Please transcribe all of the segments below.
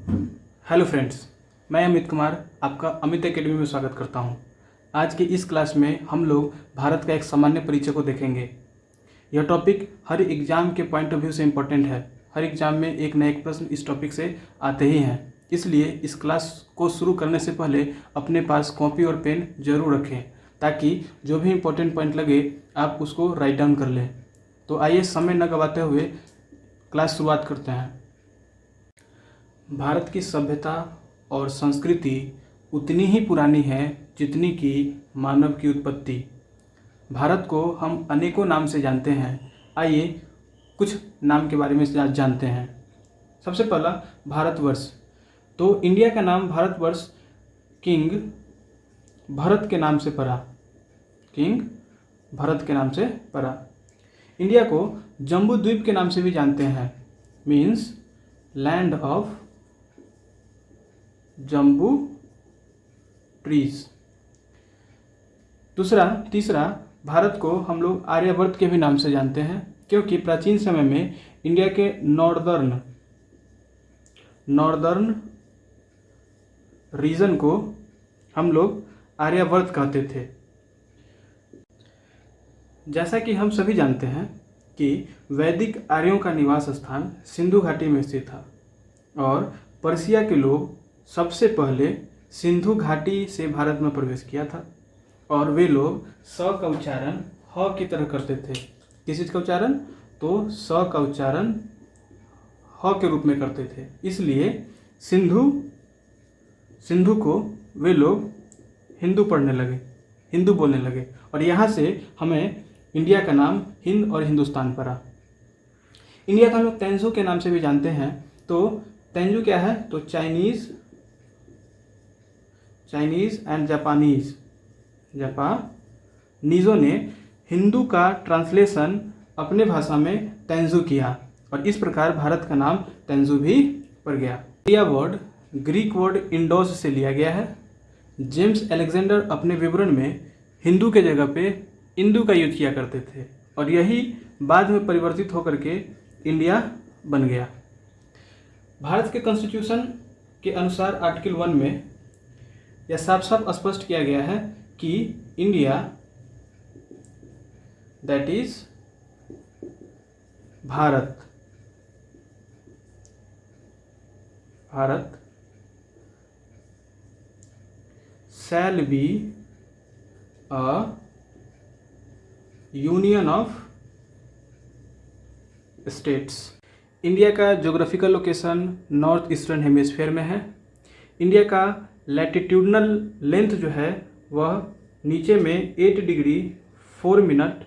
Hello friends, मैं अमित कुमार आपका Amit academy में स्वागत करता हूं। आज की इस क्लास में हम लोग भारत का एक सामान्य परिचय को देखेंगे। यह टॉपिक हर एग्जाम के पॉइंट ऑफ व्यू से इम्पोर्टेंट है। हर एग्जाम में एक न एक प्रश्न इस टॉपिक से आते ही हैं, इसलिए इस क्लास को शुरू करने से पहले अपने पास कॉपी और पेन जरूर रखें, ताकि जो भी इम्पोर्टेंट पॉइंट लगे आप उसको राइट डाउन कर लें। तो आइए समय न गंवाते हुए क्लास शुरुआत करते हैं। भारत की सभ्यता और संस्कृति उतनी ही पुरानी है जितनी कि मानव की उत्पत्ति। भारत को हम अनेकों नाम से जानते हैं। आइए कुछ नाम के बारे में जानते हैं। सबसे पहला भारतवर्ष। तो इंडिया का नाम भारतवर्ष किंग भरत के नाम से पड़ा। किंग भरत के नाम से पड़ा। इंडिया को जम्बू द्वीप के नाम से भी जानते हैं, means land of Jambu trees. तीसरा भारत को हम लोग आर्यवर्त के भी नाम से जानते हैं, क्योंकि प्राचीन समय में इंडिया के नॉर्दर्न रीजन को हम लोग आर्यवर्त कहते थे। जैसा कि हम सभी जानते हैं कि वैदिक आर्यों का निवास स्थान सिंधु घाटी में स्थित था और पर्शिया के लोग सबसे पहले सिंधु घाटी से भारत में प्रवेश किया था और वे लोग स का उच्चारण ह की तरह करते थे। किस चीज़ का उच्चारण? तो स का उच्चारण ह के रूप में करते थे, इसलिए सिंधु को वे लोग हिंदू पढ़ने लगे, हिंदू बोलने लगे और यहाँ से हमें इंडिया का नाम हिंद और हिंदुस्तान पड़ा। इंडिया को हम लोग तेंजू के नाम से भी जानते हैं। तो तेंजू क्या है? तो चाइनीज़ एंड जापानीज़ों ने हिंदू का ट्रांसलेशन अपने भाषा में तेंजू किया और इस प्रकार भारत का नाम तेंजू भी पड़ गया। यह वर्ड ग्रीक वर्ड इंडोस से लिया गया है। जेम्स अलेक्जेंडर अपने विवरण में हिंदू के जगह पे इंदू का यूज किया करते थे और यही बाद में परिवर्तित होकर के इंडिया बन गया। भारत के कॉन्स्टिट्यूशन के अनुसार आर्टिकल 1 में यह साफ साफ स्पष्ट किया गया है कि India that is Bharat shall be a union of states. India का geographical location north eastern hemisphere में है। इंडिया का लैटिट्यूडनल लेंथ जो है वह नीचे में 8 डिग्री 4 मिनट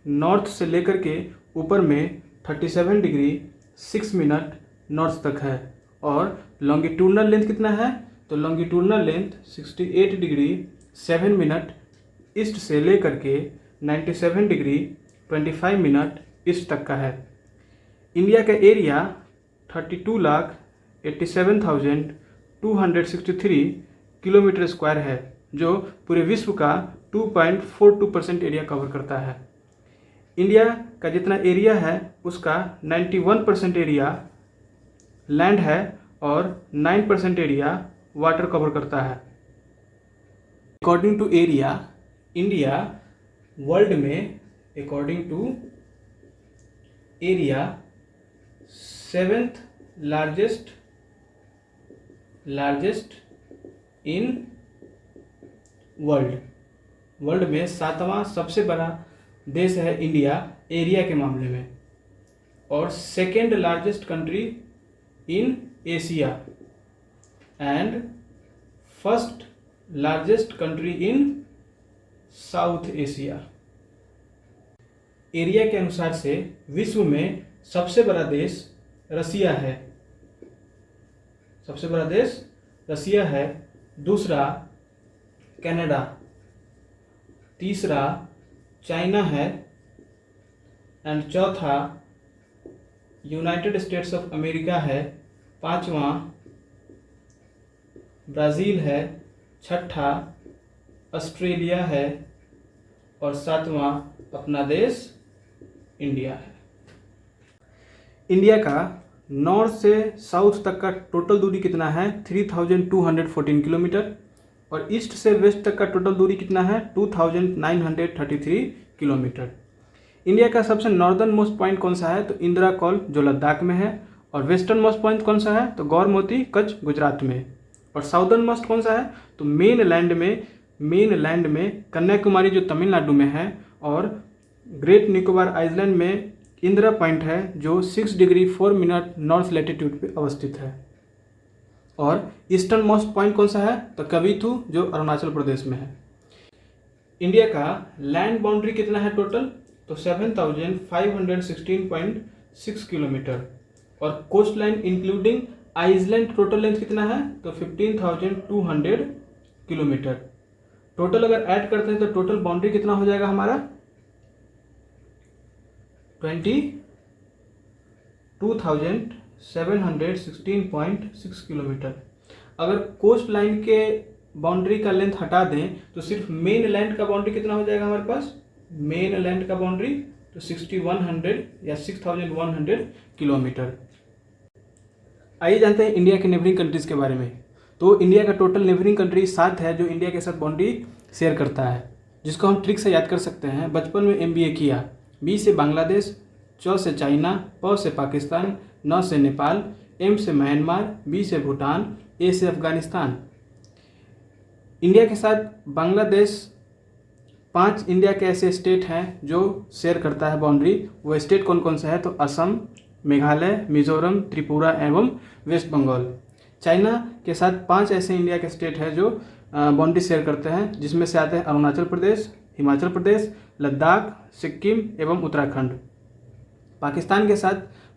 नॉर्थ से लेकर के ऊपर में 37 डिग्री 6 मिनट नॉर्थ तक है और लॉन्गिट्यूडनल लेंथ कितना है? तो longitudinal length 68 degree 7 minute east से लेकर के 97 डिग्री 25 मिनट ईस्ट तक का है। इंडिया का एरिया 32,87,263 किलोमीटर स्क्वायर है, जो पूरे विश्व का 2.42% एरिया कवर करता है। इंडिया का जितना एरिया है उसका 91% एरिया लैंड है और 9% एरिया वाटर कवर करता है। According to area, India world में according to area 7th largest in world में 7वां सबसे बड़ा देश है इंडिया एरिया के मामले में और 2nd largest country in Asia and 1st largest country in south Asia. Area के अनुसार से विश्व में सबसे बड़ा देश रसिया है। दूसरा कनाडा, तीसरा चाइना है एंड चौथा यूनाइटेड स्टेट्स ऑफ अमेरिका है। 5वां ब्राज़ील है। 6ठा ऑस्ट्रेलिया है और 7वां अपना देश इंडिया है। इंडिया का नॉर्थ से साउथ तक का टोटल दूरी कितना है 3214 किलोमीटर, और ईस्ट से वेस्ट तक का टोटल दूरी कितना है 2933 किलोमीटर। इंडिया का सबसे नॉर्दर्न मोस्ट पॉइंट कौन सा है, तो इंदिरा कॉल जो लद्दाख में है, और वेस्टर्न मोस्ट पॉइंट कौन सा है, तो गौरमोती कच्छ गुजरात में, और साउदर्न मोस्ट कौन सा है, तो मेन लैंड में कन्याकुमारी जो तमिलनाडु में है, और ग्रेट निकोबार आइलैंड में इंदिरा पॉइंट है जो 6 डिग्री 4 मिनट नॉर्थ लैटिट्यूड पे अवस्थित है। और ईस्टर्न मोस्ट पॉइंट कौन सा है, तो कविथु जो अरुणाचल प्रदेश में है। इंडिया का लैंड बाउंड्री कितना है टोटल, तो 7516.6 किलोमीटर, और coast line including island total length कितना है, तो 15,200 किलोमीटर। टोटल अगर ऐड करते हैं तो टोटल बाउंड्री कितना हो जाएगा हमारा 22,716.6 किलोमीटर। अगर कोस्ट लाइन के बाउंड्री का लेंथ हटा दें तो सिर्फ मेन लैंड का बाउंड्री कितना हो जाएगा हमारे पास, मेन लैंड का बाउंड्री तो 6100 या 6100 किलोमीटर। आइए जानते हैं इंडिया के नेबरिंग कंट्रीज़ के बारे में। तो इंडिया का टोटल नेबरिंग कंट्री 7 है जो इंडिया के साथ बाउंड्री शेयर करता है, जिसको हम ट्रिक से याद कर सकते हैं। बचपन में MBA किया। बी से बांग्लादेश, च से चाइना, प से पाकिस्तान, न से नेपाल, M से म्यांमार, B से भूटान, A से अफगानिस्तान। इंडिया के साथ बांग्लादेश 5 इंडिया के ऐसे स्टेट हैं जो शेयर करता है बाउंड्री। वो स्टेट कौन कौन से है, तो असम, मेघालय, मिजोरम, त्रिपुरा एवं वेस्ट बंगाल। चाइना के साथ 5 ऐसे इंडिया के स्टेट हैं जो बाउंड्री शेयर करते हैं, जिसमें से आते हैं अरुणाचल प्रदेश, हिमाचल प्रदेश, लद्दाख, सिक्किम एवं उत्तराखंड। पाकिस्तान के साथ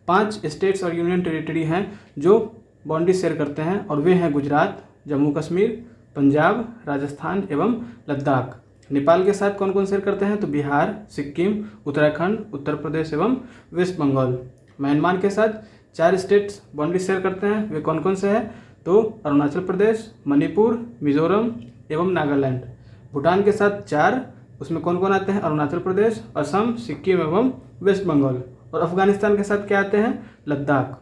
5 स्टेट्स और यूनियन टेरिटरी हैं जो बाउंड्री शेयर करते हैं, और वे हैं गुजरात, जम्मू कश्मीर, पंजाब, राजस्थान एवं लद्दाख। नेपाल के साथ कौन कौन शेयर करते हैं, तो बिहार, सिक्किम, उत्तराखंड, उत्तर प्रदेश एवं वेस्ट बंगाल। म्यांमार के साथ 4 स्टेट्स बाउंड्री शेयर करते हैं, वे कौन कौन से हैं, तो अरुणाचल प्रदेश, मणिपुर, मिजोरम एवं नागालैंड। भूटान के साथ 4, उसमें कौन कौन आते हैं, अरुणाचल प्रदेश, असम, सिक्किम एवं वेस्ट बंगाल। और अफगानिस्तान के साथ क्या आते हैं, लद्दाख।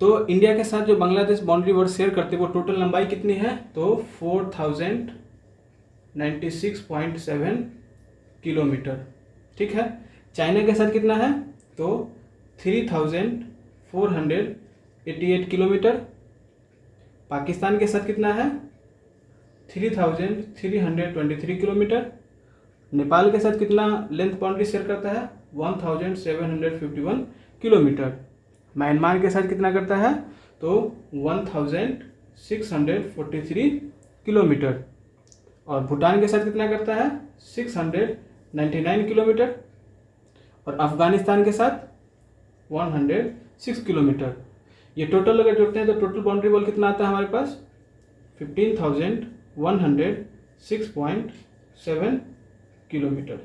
तो इंडिया के साथ जो बांग्लादेश बाउंड्री वर्ड शेयर करते हैं वो टोटल लंबाई कितनी है, तो 4096.7 किलोमीटर। ठीक है। चाइना के साथ कितना है, तो 3488 किलोमीटर। पाकिस्तान के साथ कितना है, 3323 किलोमीटर। नेपाल के साथ कितना लेंथ बाउंड्री शेयर करता है, 1751 किलोमीटर। म्यांमार के साथ कितना करता है, तो 1643 किलोमीटर। और भूटान के साथ कितना करता है, 699 किलोमीटर। और अफगानिस्तान के साथ 106 किलोमीटर। ये टोटल अगर जोड़ते हैं तो टोटल बाउंड्री वॉल कितना आता है हमारे पास, 15,106.7 किलोमीटर।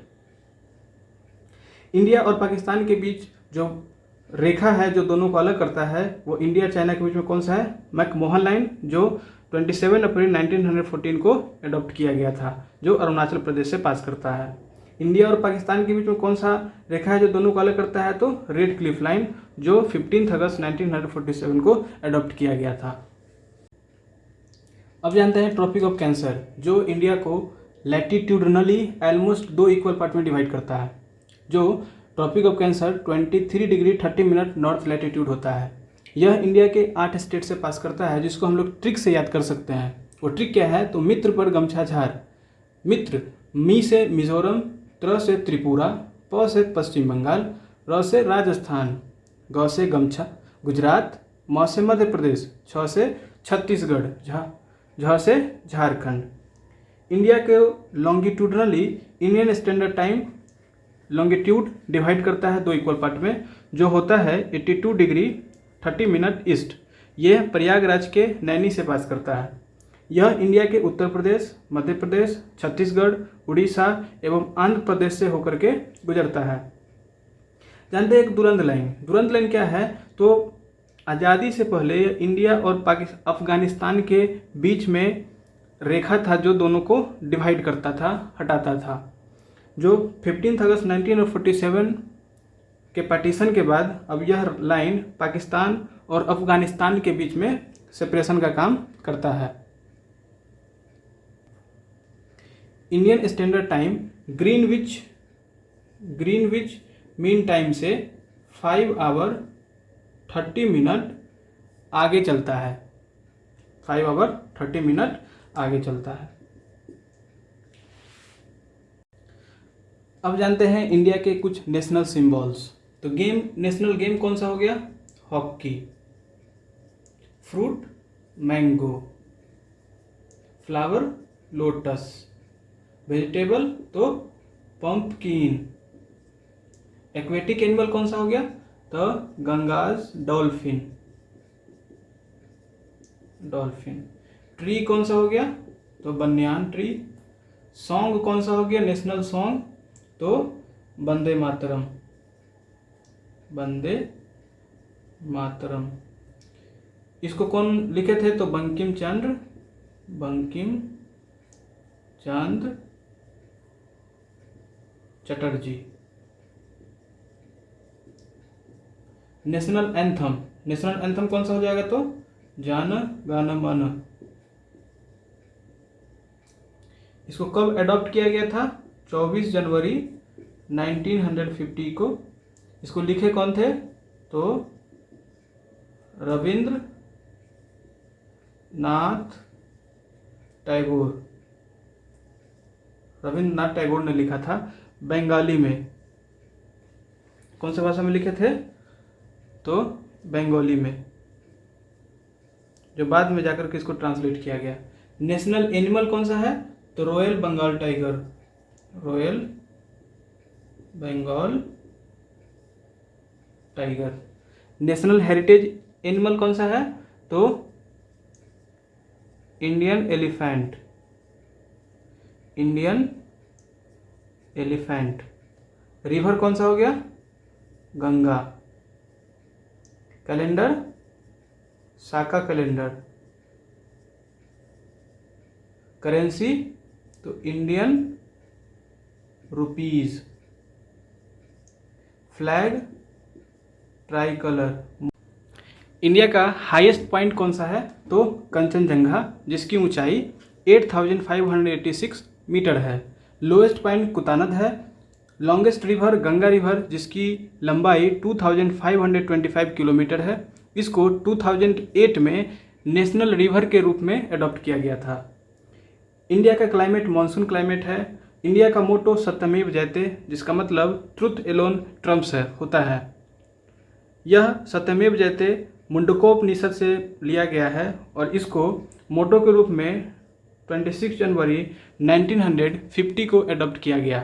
इंडिया और पाकिस्तान के बीच जो रेखा है जो दोनों को अलग करता है वो इंडिया चाइना के बीच में कौन सा है, मैकमोहन लाइन, जो 27 अप्रैल 1914 को एडॉप्ट किया गया था, जो अरुणाचल प्रदेश से पास करता है। इंडिया और पाकिस्तान के बीच में कौन सा रेखा है जो दोनों को अलग करता है, तो रेड क्लिफ लाइन, जो 15 अगस्त 1947 को एडॉप्ट किया गया था। अब जानते हैं ट्रॉपिक ऑफ कैंसर, जो इंडिया को लैटिट्यूडनली ऑलमोस्ट 2 इक्वल पार्ट में डिवाइड करता है। जो tropic of cancer 23 degree 30 minute north latitude होता है। यह इंडिया के 8 स्टेट से पास करता है, जिसको हम लोग ट्रिक से याद कर सकते हैं। वो ट्रिक क्या है, तो मित्र पर गमछा झार। मित्र, मी से मिजोरम, त्र से त्रिपुरा, प से पश्चिम बंगाल, र से राजस्थान, ग से गमछा गुजरात, म से मध्य प्रदेश, छ से छत्तीसगढ़, झ से झारखंड। इंडिया के longitudinally Indian standard time longitude divide करता है 2 इक्वल पार्ट में, जो होता है 82 डिग्री 30 मिनट ईस्ट। यह प्रयागराज के नैनी से पास करता है। यह इंडिया के उत्तर प्रदेश, मध्य प्रदेश, छत्तीसगढ़, उड़ीसा एवं आंध्र प्रदेश से होकर के गुजरता है। जानते हैं एक दुरंत लाइन। दुरंत लाइन क्या है, तो आज़ादी से पहले इंडिया और अफगानिस्तान के बीच में रेखा था जो दोनों को डिवाइड करता था, हटाता था। जो 15 अगस्त 1947 के पार्टीशन के बाद अब यह लाइन पाकिस्तान और अफगानिस्तान के बीच में सेपरेशन का काम करता है। Indian standard time Greenwich mean time से 5 आवर 30 मिनट आगे चलता है। 5 आवर 30 मिनट आगे चलता है। अब जानते हैं इंडिया के कुछ नेशनल सिंबल्स। तो नेशनल गेम कौन सा हो गया? Hockey. Fruit mango. Flower lotus. Vegetable तो पंपकिन। एक्वेटिक एनिमल कौन सा हो गया? तो गंगाज डॉल्फिन। ट्री कौन सा हो गया? तो बन्यान ट्री। सॉन्ग कौन सा हो गया नेशनल सॉन्ग? तो वंदे मातरम। इसको कौन लिखे थे? तो बंकिम चंद्र चटर्जी। नेशनल एंथम कौन सा हो जाएगा? तो जन गण मन। इसको कब अडॉप्ट किया गया था? 24 जनवरी 1950 को। इसको लिखे कौन थे? तो रविंद्रनाथ टैगोर ने लिखा था बंगाली में। कौन सी भाषा में लिखे थे? तो बंगाली में, जो बाद में जाकर के इसको ट्रांसलेट किया गया। नेशनल एनिमल कौन सा है? तो royal Bengal tiger. National heritage animal कौन सा है? तो इंडियन एलिफेंट। रिवर कौन सा हो गया? गंगा। कैलेंडर साका कैलेंडर। करेंसी तो Indian rupees. Flag try colour. India का हाईएस्ट पॉइंट कौन सा है? तो कंचनजंगा, जिसकी ऊंचाई 8586 मीटर है। लोएस्ट पॉइंट कुतानद है। लॉन्गेस्ट रिवर गंगा रिवर, जिसकी लंबाई 2525 किलोमीटर है। इसको 2008 में नेशनल रिवर के रूप में अडॉप्ट किया गया था। इंडिया का क्लाइमेट मानसून क्लाइमेट है। इंडिया का मोटो सत्यमेव जयते, जिसका मतलब ट्रुथ एलोन ट्रम्प्स होता है। यह सत्यमेव जयते मुंडकोपनिषद से लिया गया है और इसको मोटो के रूप में 26 जनवरी 1950 को अडॉप्ट किया गया।